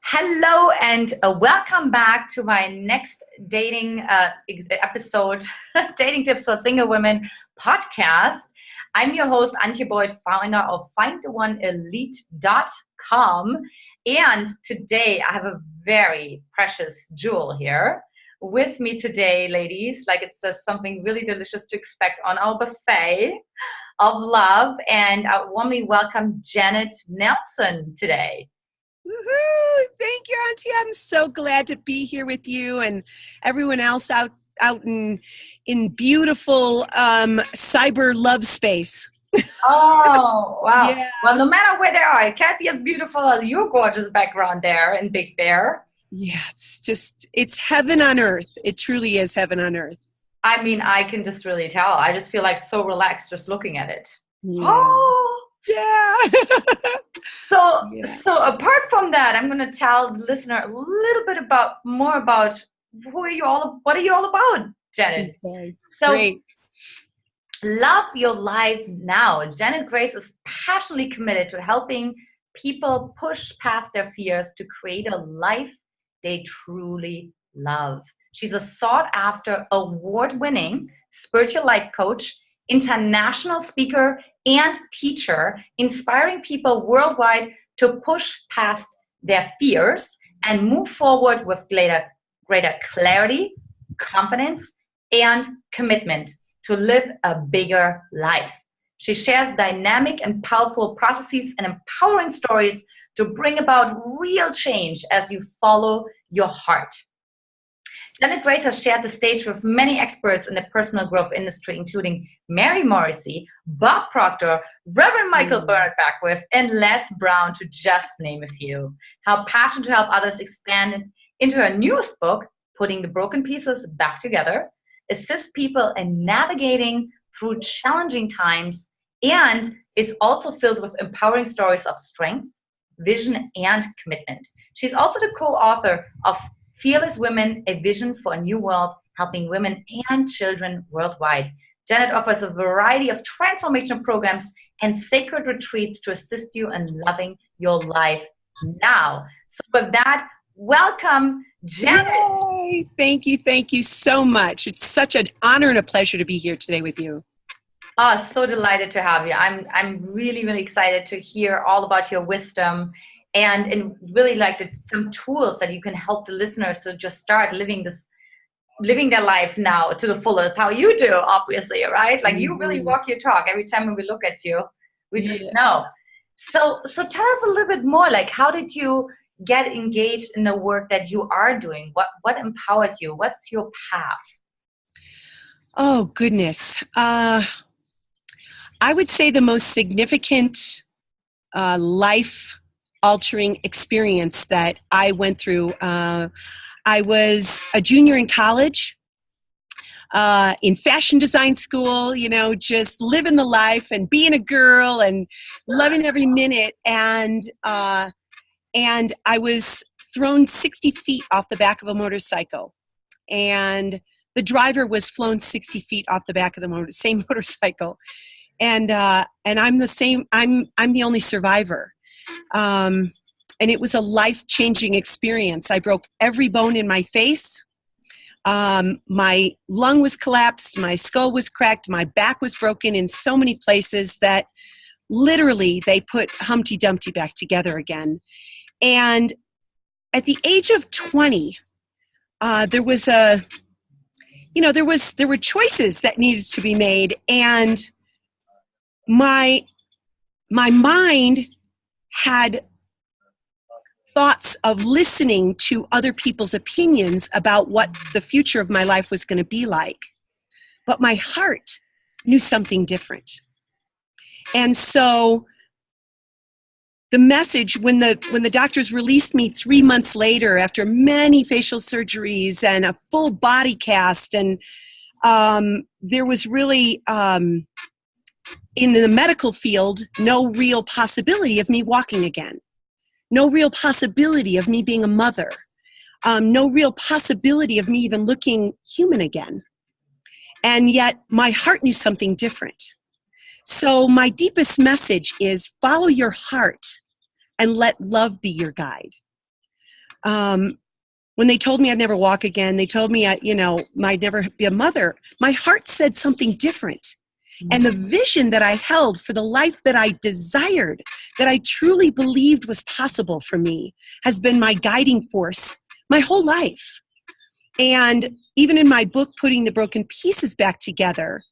Hello and welcome back to my next dating episode, Dating Tips for Single Women podcast. I'm your host, Antje Boyd, founder of FindTheOneElite.com. And today I have a very precious jewel here with me today, ladies. Like it's something really delicious to expect on our buffet of love. And I warmly welcome Janet Nelson today. Woohoo! Thank you, Auntie. I'm so glad to be here with you and everyone else out in beautiful cyber love space. Oh, wow. Yeah. Well, no matter where they are, it can't be as beautiful as your gorgeous background there in Big Bear. Yeah, it's heaven on earth. It truly is heaven on earth. I mean, I can just really tell. I just feel like so relaxed just looking at it. Yeah. Oh, yeah. So apart from that, I'm going to tell the listener a little bit more about what are you all about, Janet? Okay. So Great. Love your life now. Janet Grace is passionately committed to helping people push past their fears to create a life they truly love. She's a sought-after, award-winning spiritual life coach, international speaker, and teacher, inspiring people worldwide to push past their fears and move forward with greater clarity, confidence, and commitment to live a bigger life. She shares dynamic and powerful processes and empowering stories to bring about real change as you follow your heart. Janet Grace has shared the stage with many experts in the personal growth industry, including Mary Morrissey, Bob Proctor, Reverend Michael Bernard Beckwith, and Les Brown, to just name a few. Her passion to help others expand into her newest book, Putting the Broken Pieces Back Together, assist people in navigating through challenging times, and is also filled with empowering stories of strength, vision, and commitment. She's also the co-author of Fearless Women, A Vision for a New World, helping women and children worldwide. Janet offers a variety of transformation programs and sacred retreats to assist you in loving your life now. So with that, welcome, Janet. Yay. Thank you so much. It's such an honor and a pleasure to be here today with you. Oh, so delighted to have you. I'm really, really excited to hear all about your wisdom and really like some tools that you can help the listeners to just start living their life now to the fullest, how you do, obviously, right? Like you really walk your talk. Every time when we look at you, we just know. So tell us a little bit more, like how did you get engaged in the work that you are doing? What empowered you? What's your path? Oh, goodness. I would say the most significant life-altering experience that I went through, I was a junior in college, in fashion design school, just living the life and being a girl and loving every minute. And I was thrown 60 feet off the back of a motorcycle. And the driver was flown 60 feet off the back of the same motorcycle. And I'm the same, I'm the only survivor. And it was a life-changing experience. I broke every bone in my face. My lung was collapsed, my skull was cracked, my back was broken in so many places that literally they put Humpty Dumpty back together again. And at the age of 20, there were choices that needed to be made, and my mind had thoughts of listening to other people's opinions about what the future of my life was going to be like. But my heart knew something different. And so the message, when the doctors released me 3 months later after many facial surgeries and a full body cast, and there was really, in the medical field, no real possibility of me walking again. No real possibility of me being a mother. No real possibility of me even looking human again. And yet my heart knew something different. So my deepest message is follow your heart and let love be your guide. when they told me I'd never walk again, they told me, I'd never be a mother, my heart said something different. And the vision that I held for the life that I desired, that I truly believed was possible for me, has been my guiding force my whole life. And even in my book, Putting the Broken Pieces Back Together,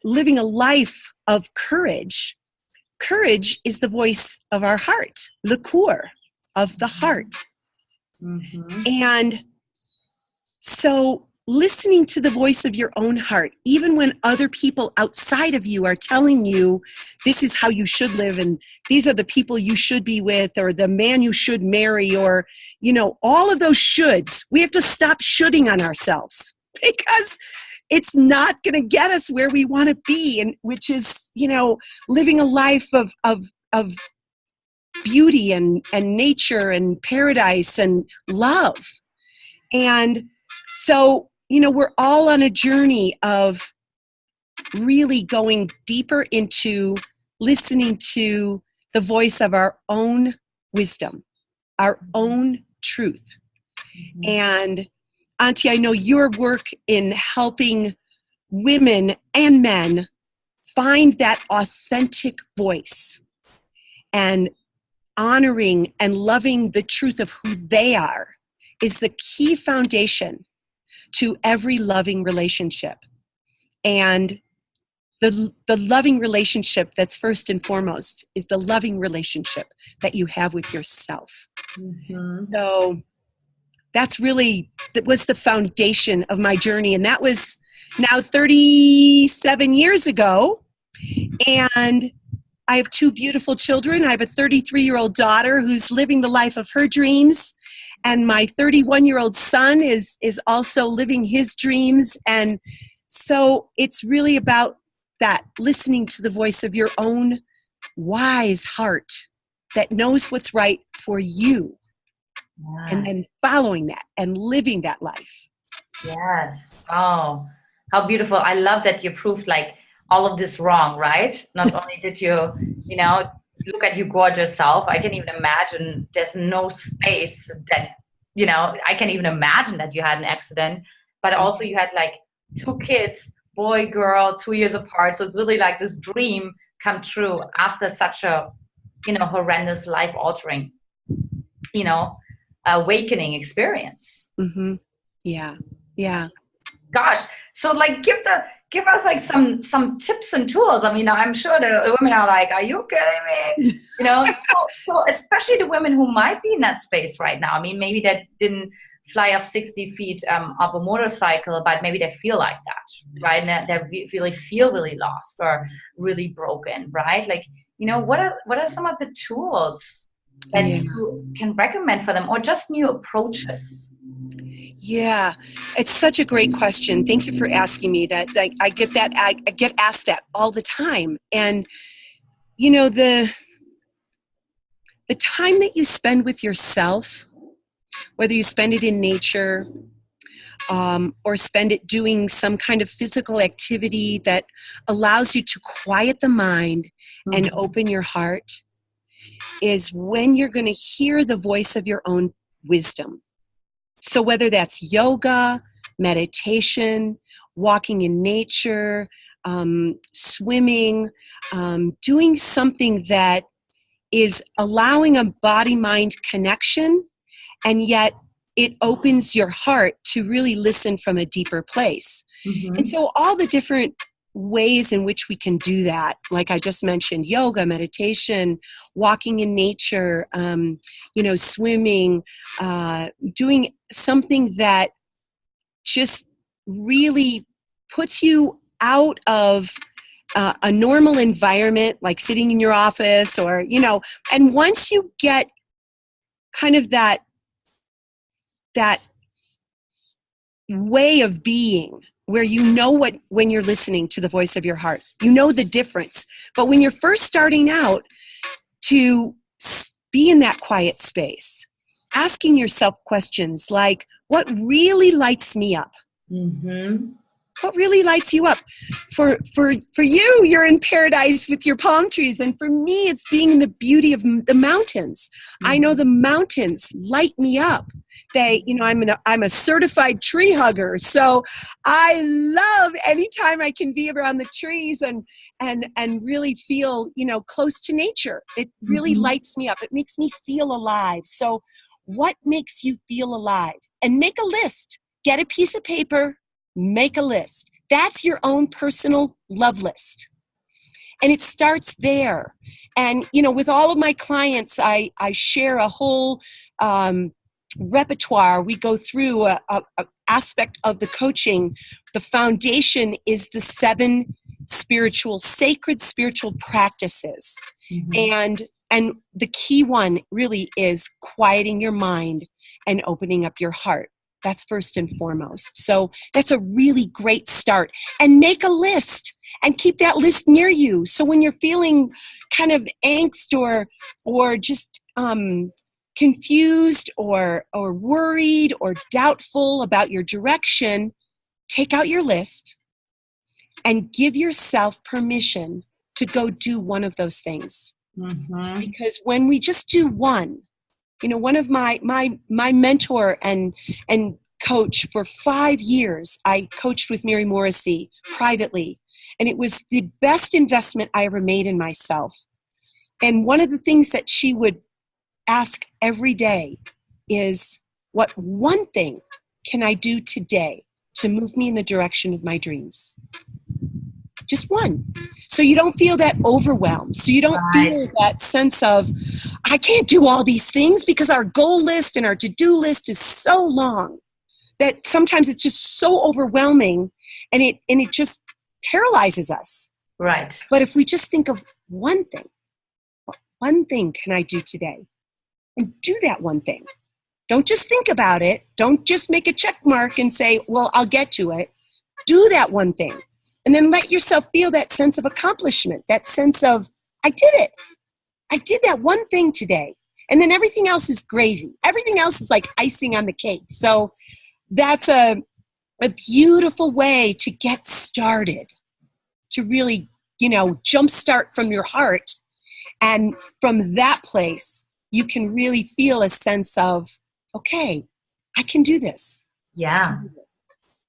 living a life of courage. Courage is the voice of our heart, the core of the heart. Mm-hmm. And so listening to the voice of your own heart, even when other people outside of you are telling you this is how you should live and these are the people you should be with or the man you should marry or, all of those shoulds, we have to stop shoulding on ourselves because it's not going to get us where we want to be, and which is, living a life of beauty and nature and paradise and love. And so, we're all on a journey of really going deeper into listening to the voice of our own wisdom, our own truth. Mm-hmm. And Auntie, I know your work in helping women and men find that authentic voice and honoring and loving the truth of who they are is the key foundation to every loving relationship. And the loving relationship that's first and foremost is the loving relationship that you have with yourself. Mm-hmm. So that was the foundation of my journey. And that was now 37 years ago. And I have 2 beautiful children. I have a 33-year-old daughter who's living the life of her dreams. And my 31-year-old son is also living his dreams. And so it's really about that, listening to the voice of your own wise heart that knows what's right for you. Yeah. And then following that and living that life. Yes. Oh, how beautiful. I love that you proved all of this wrong, right? Not only did you, look at your gorgeous self. I can even imagine there's no space that, I can even imagine that you had an accident, but also you had 2 kids, boy, girl, 2 years apart. So it's really this dream come true after such a, horrendous life altering, awakening experience. Mm-hmm. Yeah. Yeah. Gosh. So give us some tips and tools. I mean, I'm sure the women are are you kidding me? So especially the women who might be in that space right now. I mean, maybe they didn't fly up 60 feet up a motorcycle, but maybe they feel like that, right? And they really feel really lost or really broken, right? What are some of the tools that you can recommend for them, or just new approaches? Yeah, it's such a great question. Thank you for asking me that. I get asked that all the time. And, the time that you spend with yourself, whether you spend it in nature or spend it doing some kind of physical activity that allows you to quiet the mind and open your heart, is when you're going to hear the voice of your own wisdom. So whether that's yoga, meditation, walking in nature, swimming, doing something that is allowing a body-mind connection, and yet it opens your heart to really listen from a deeper place. Mm-hmm. And so all the different ways in which we can do that, like I just mentioned, yoga, meditation, walking in nature, swimming, doing something that just really puts you out of a normal environment, like sitting in your office or, and once you get kind of that way of being, where when you're listening to the voice of your heart, the difference. But when you're first starting out, to be in that quiet space, asking yourself questions like, what really lights me up? Mm-hmm. What really lights you up? For you, you're in paradise with your palm trees, and for me, it's being in the beauty of the mountains. I know the mountains light me up. I'm a certified tree hugger, so I love anytime I can be around the trees and really feel, close to nature. It really lights me up. It makes me feel alive. So, what makes you feel alive? And make a list. Get a piece of paper. Make a list. That's your own personal love list. And it starts there. And, with all of my clients, I share a whole repertoire. We go through a aspect of the coaching. The foundation is the 7 sacred spiritual practices. And the key one really is quieting your mind and opening up your heart. That's first and foremost. So that's a really great start. And make a list and keep that list near you. So when you're feeling kind of angst or just confused or worried or doubtful about your direction, take out your list and give yourself permission to go do one of those things. Because when we just do one, one of my mentor and coach for 5 years, I coached with Mary Morrissey privately, and it was the best investment I ever made in myself. And one of the things that she would ask every day is, what one thing can I do today to move me in the direction of my dreams? Just one. So you don't feel that overwhelmed. So you don't feel that sense of, I can't do all these things, because our goal list and our to-do list is so long that sometimes it's just so overwhelming and it just paralyzes us. Right. But if we just think of one thing, what one thing can I do today? And do that one thing. Don't just think about it. Don't just make a check mark and say, well, I'll get to it. Do that one thing. And then let yourself feel that sense of accomplishment, that sense of, I did it. I did that one thing today. And then everything else is gravy. Everything else is like icing on the cake. So that's a beautiful way to get started, to really, jumpstart from your heart. And from that place, you can really feel a sense of, okay, I can do this. Yeah.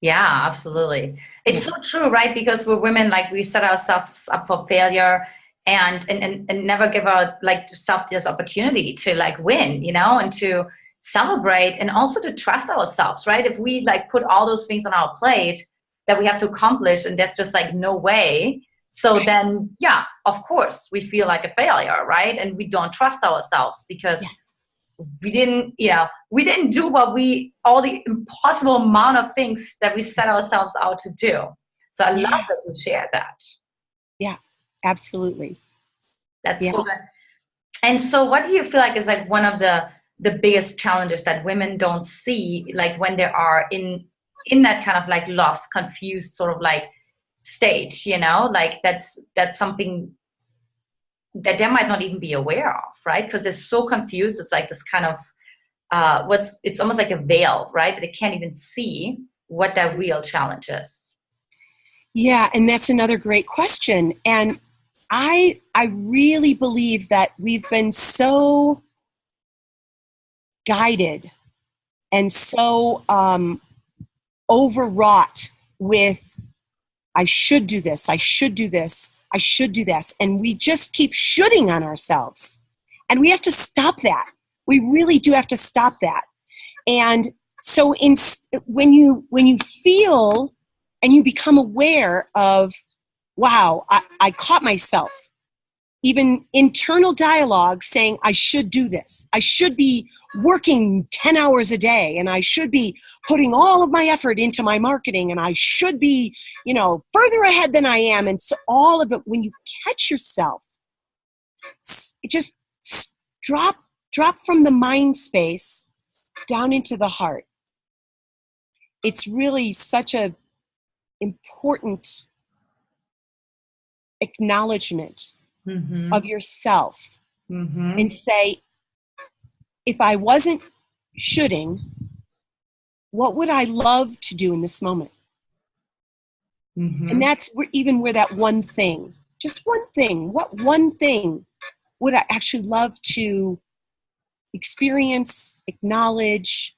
Yeah, absolutely. It's so true, right? Because we're women, like, we set ourselves up for failure and never give our self this opportunity to win, and to celebrate and also to trust ourselves, right? If we put all those things on our plate that we have to accomplish and there's just no way. So then, yeah, of course we feel like a failure, right? And we don't trust ourselves because we didn't do all the impossible amount of things that we set ourselves out to do. So I love that you shared that. Yeah, absolutely. That's so good. And so what do you feel like is one of the biggest challenges that women don't see, when they are in that kind of lost, confused sort of stage, that's something that they might not even be aware of, right? Because they're so confused. It's this kind of it's almost like a veil, right? They can't even see what their real challenge is. Yeah, and that's another great question. And I really believe that we've been so guided and so overwrought with, I should do this, I should do this, I should do this. And we just keep shoulding on ourselves. And we have to stop that. We really do have to stop that. And so when you feel and you become aware of, wow, I caught myself, even internal dialogue saying, I should do this. I should be working 10 hours a day, and I should be putting all of my effort into my marketing, and I should be, further ahead than I am. And so all of it, when you catch yourself, just drop from the mind space down into the heart. It's really such a important acknowledgement of yourself, and say, if I wasn't shoulding, what would I love to do in this moment? And that's even where that one thing, just one thing, what one thing would I actually love to experience, acknowledge,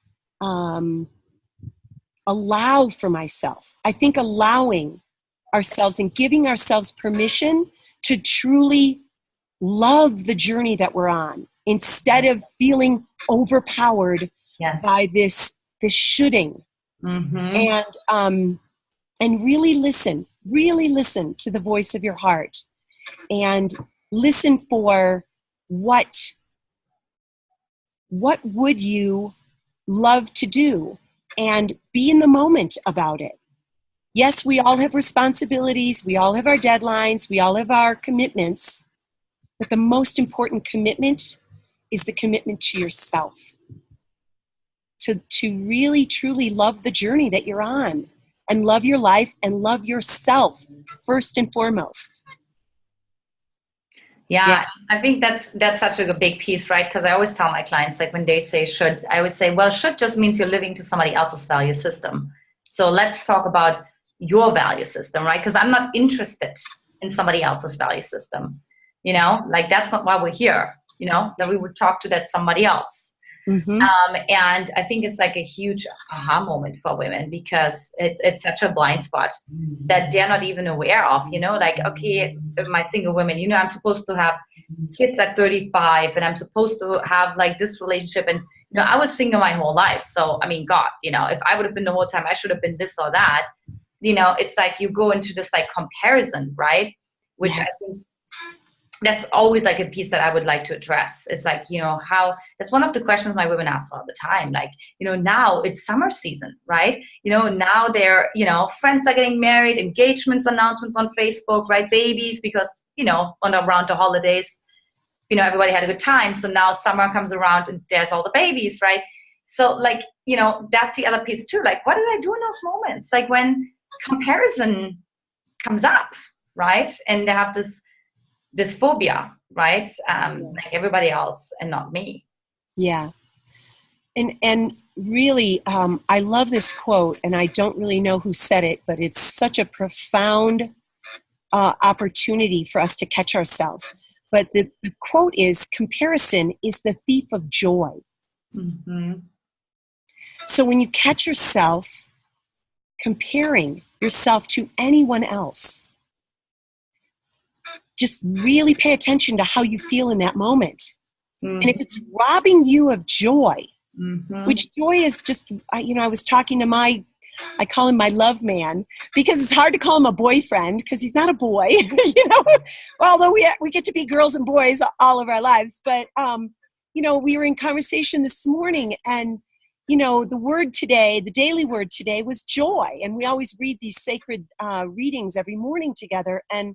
allow for myself. I think allowing ourselves and giving ourselves permission to truly love the journey that we're on instead of feeling overpowered by this shoulding. And really listen to the voice of your heart and listen for what would you love to do, and be in the moment about it. Yes, we all have responsibilities, we all have our deadlines, we all have our commitments, but the most important commitment is the commitment to yourself. To really, truly love the journey that you're on, and love your life and love yourself first and foremost. Yeah, I think that's such a big piece, right? Because I always tell my clients, like when they say should, I would say, well, should just means you're living to somebody else's value system. So let's talk about your value system, right? Because I'm not interested in somebody else's value system. Like that's not why we're here, that we would talk to that somebody else. And I think it's like a huge aha moment for women, because it's such a blind spot that they're not even aware of, like, okay, my single women, I'm supposed to have kids at 35 and I'm supposed to have like this relationship. And, I was single my whole life. So, I mean, God, if I would have been the whole time, I should have been this or that. It's like you go into this like comparison, right? Which I think that's always like a piece that I would like to address. It's like, how, that's one of the questions my women ask all the time. Like, now it's summer season, right? Now they're, friends are getting married, engagements, announcements on Facebook, right? Babies, because, around the holidays, everybody had a good time. So now summer comes around and there's all the babies, right? So like, that's the other piece too. Like, what did I do in those moments? Like when comparison comes up, right? And they have this phobia, right? Like everybody else and not me. Yeah. And really, I love this quote, and I don't really know who said it, but it's such a profound opportunity for us to catch ourselves. But the quote is, comparison is the thief of joy. So when you catch yourself comparing yourself to anyone else, just really pay attention to how you feel in that moment. And if it's robbing you of joy, which joy is just, I was talking to I call him my love man, because it's hard to call him a boyfriend because he's not a boy, although we get to be girls and boys all of our lives. But, we were in conversation this morning, and, the word today, the daily word today was joy. And we always read these sacred readings every morning together. And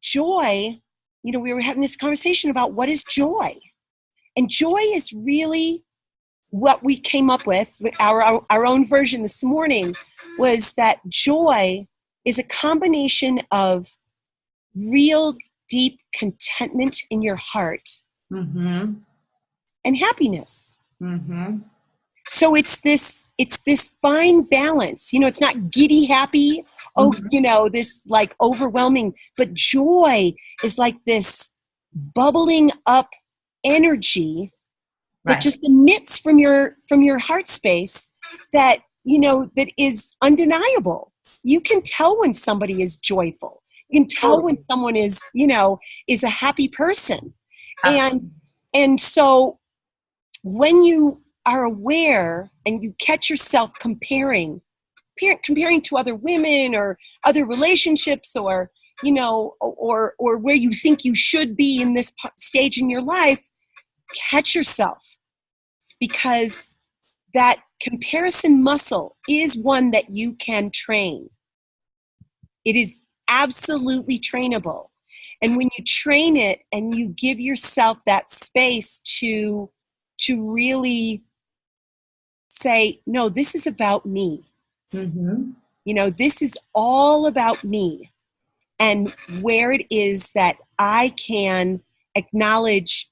joy, we were having this conversation about what is joy. And joy is really what we came up with our own version this morning, was that joy is a combination of real deep contentment in your heart and happiness. So it's this fine balance. It's not giddy happy, this like overwhelming, but joy is like this bubbling up energy that just emits from your heart space that, that is undeniable. You can tell when somebody is joyful. You can tell when someone is, is a happy person. And so when you are aware and you catch yourself comparing to other women or other relationships, or, or where you think you should be in this stage in your life, catch yourself, because that comparison muscle is one that you can train. It is absolutely trainable. And when you train it and you give yourself that space to really say, no, this is about me. This is all about me, and where it is that I can acknowledge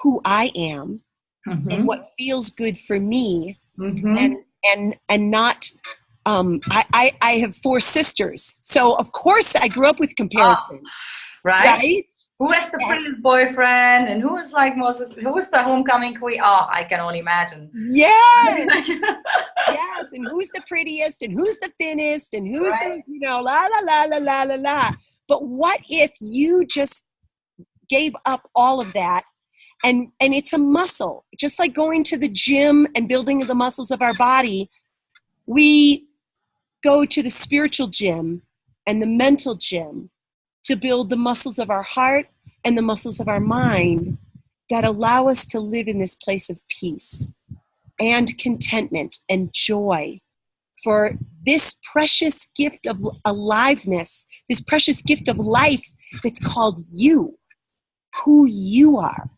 who I am and what feels good for me, and not I have 4 sisters. So, of course, I grew up with comparison. Right? Right? Who has the prettiest boyfriend, and who is like who is the homecoming queen? Oh, I can only imagine. Yes. Yes. And who's the prettiest, and who's the thinnest, and who's Right. the, la, la, la, la, la, la, la. But what if you just gave up all of that? And it's a muscle, just like going to the gym and building the muscles of our body. We go to the spiritual gym and the mental gym to build the muscles of our heart and the muscles of our mind that allow us to live in this place of peace and contentment and joy for this precious gift of aliveness, this precious gift of life that's called you, who you are,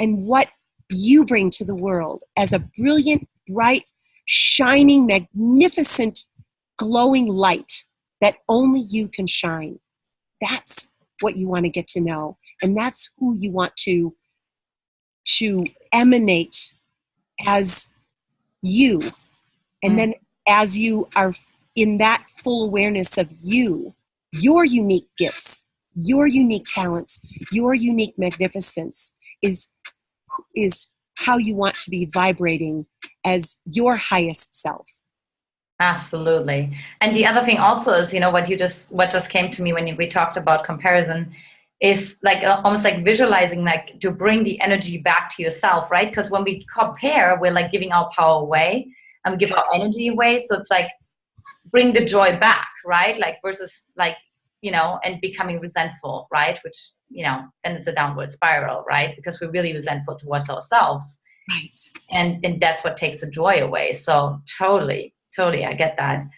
and what you bring to the world as a brilliant, bright, shining, magnificent, glowing light that only you can shine. That's what you want to get to know. And that's who you want to emanate as you. And then as you are in that full awareness of you, your unique gifts, your unique talents, your unique magnificence is how you want to be vibrating as your highest self. Absolutely. And the other thing also is, what just came to me when we talked about comparison is like almost like visualizing, like to bring the energy back to yourself, right? Because when we compare, we're like giving our power away and we give our energy away. So it's like bring the joy back, right? Like versus like, and becoming resentful, right? Which, then it's a downward spiral, right? Because we're really resentful towards ourselves. Right. And that's what takes the joy away. So totally, I get that.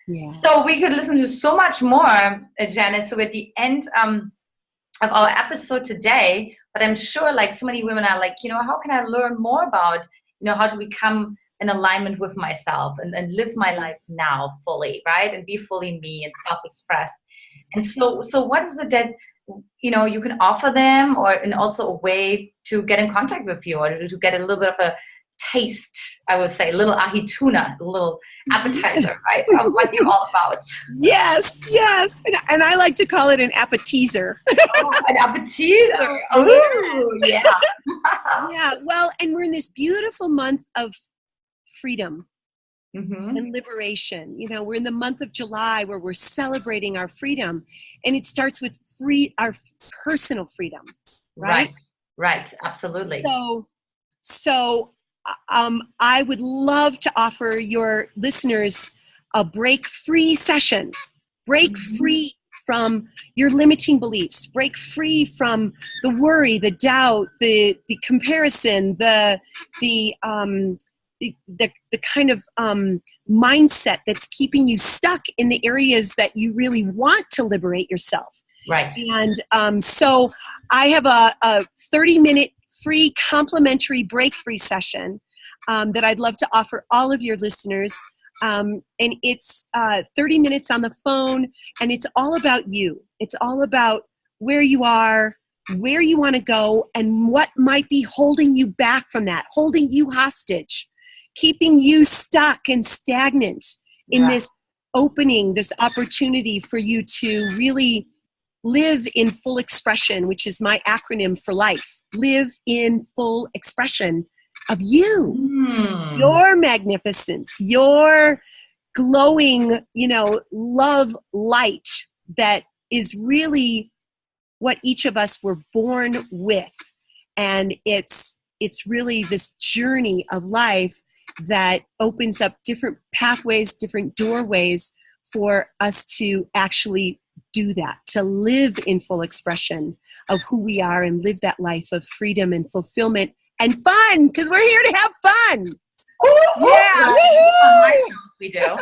Yeah. So we could listen to so much more, Janet. So at the end of our episode today, but I'm sure like so many women are like, how can I learn more about, how to become in alignment with myself and live my life now fully, right? And be fully me and self-express. And so what is it that, you can offer them, and also a way to get in contact with you, or to get a little bit of a taste, I would say, a little ahi tuna, a little appetizer, right, of what you're all about. Yes. And I like to call it an appetizer. Oh, an appetizer. Oh, yes. Yeah. Yeah, well, and we're in this beautiful month of freedom Mm-hmm. and liberation. We're in the month of July where we're celebrating our freedom, and it starts with our personal freedom, right? Right. Absolutely. So I would love to offer your listeners a break-free session. Break free from your limiting beliefs. Break free from the worry, the doubt, the comparison, the kind of mindset that's keeping you stuck in the areas that you really want to liberate yourself. Right. And so I have a 30-minute free complimentary break-free session that I'd love to offer all of your listeners. And it's 30 minutes on the phone, and it's all about you. It's all about where you are, where you want to go, and what might be holding you back from that, holding you hostage, keeping you stuck and stagnant in this opening, this opportunity for you to really live in full expression, which is my acronym for life. Live in full expression of you, your magnificence, your glowing, love light that is really what each of us were born with. And it's really this journey of life that opens up different pathways, different doorways for us to actually do that, to live in full expression of who we are and live that life of freedom and fulfillment and fun, because we're here to have fun. Yeah, we do.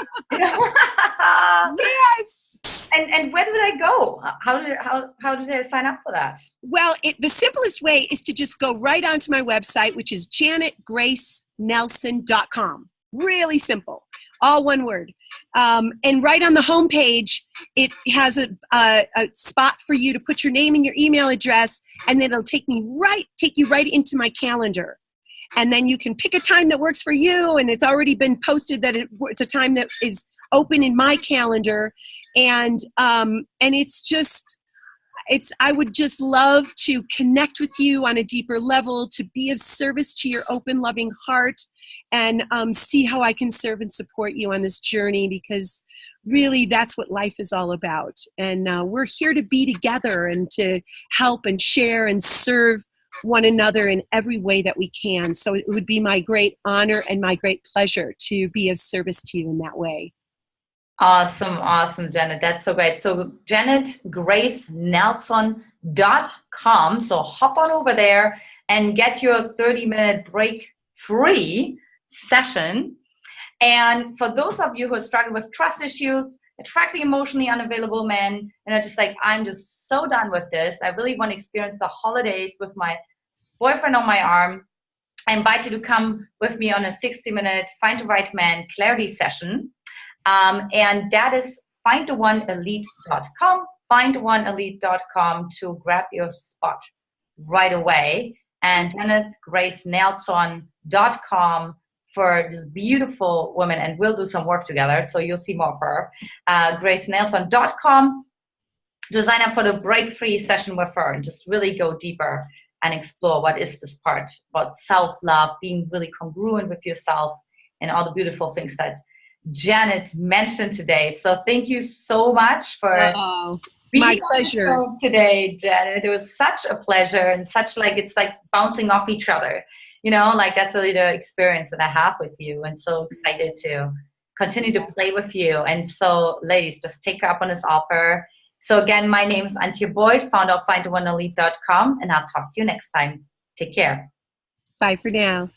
Yes. And where do they go? How do they sign up for that? Well, the simplest way is to just go right onto my website, which is janetgracenelson.com. Really simple, all one word. And right on the homepage, it has a spot for you to put your name and your email address, and then it'll take you right into my calendar. And then you can pick a time that works for you, and it's already been posted that it's a time that is open in my calendar, and it's just, I would just love to connect with you on a deeper level, to be of service to your open, loving heart, and see how I can serve and support you on this journey, because really that's what life is all about. And we're here to be together and to help and share and serve one another in every way that we can. So it would be my great honor and my great pleasure to be of service to you in that way. Awesome, awesome, Janet. That's so great. So JanetGraceNelson.com. So hop on over there and get your 30-minute break-free session. And for those of you who are struggling with trust issues, attracting emotionally unavailable men, and are just like, I'm just so done with this. I really want to experience the holidays with my boyfriend on my arm. I invite you to come with me on a 60-minute Find the Right Man clarity session. And that is findtheoneelite.com, findtheoneelite.com to grab your spot right away. And JanetGraceNelson.com for this beautiful woman, and we'll do some work together, so you'll see more of her. GraceNelson.com to sign up for the break-free session with her and just really go deeper and explore what is this part about self-love, being really congruent with yourself, and all the beautiful things that Janet mentioned today. So thank you so much for being my pleasure today, Janet. It was such a pleasure, and such like, it's like bouncing off each other, you know, like that's really the experience that I have with you, and so excited to continue to play with you. And so ladies, just take her up on this offer. So again, my name is Antje Boyd, founder of findtheoneelite.com, and I'll talk to you next time. Take care. Bye for now.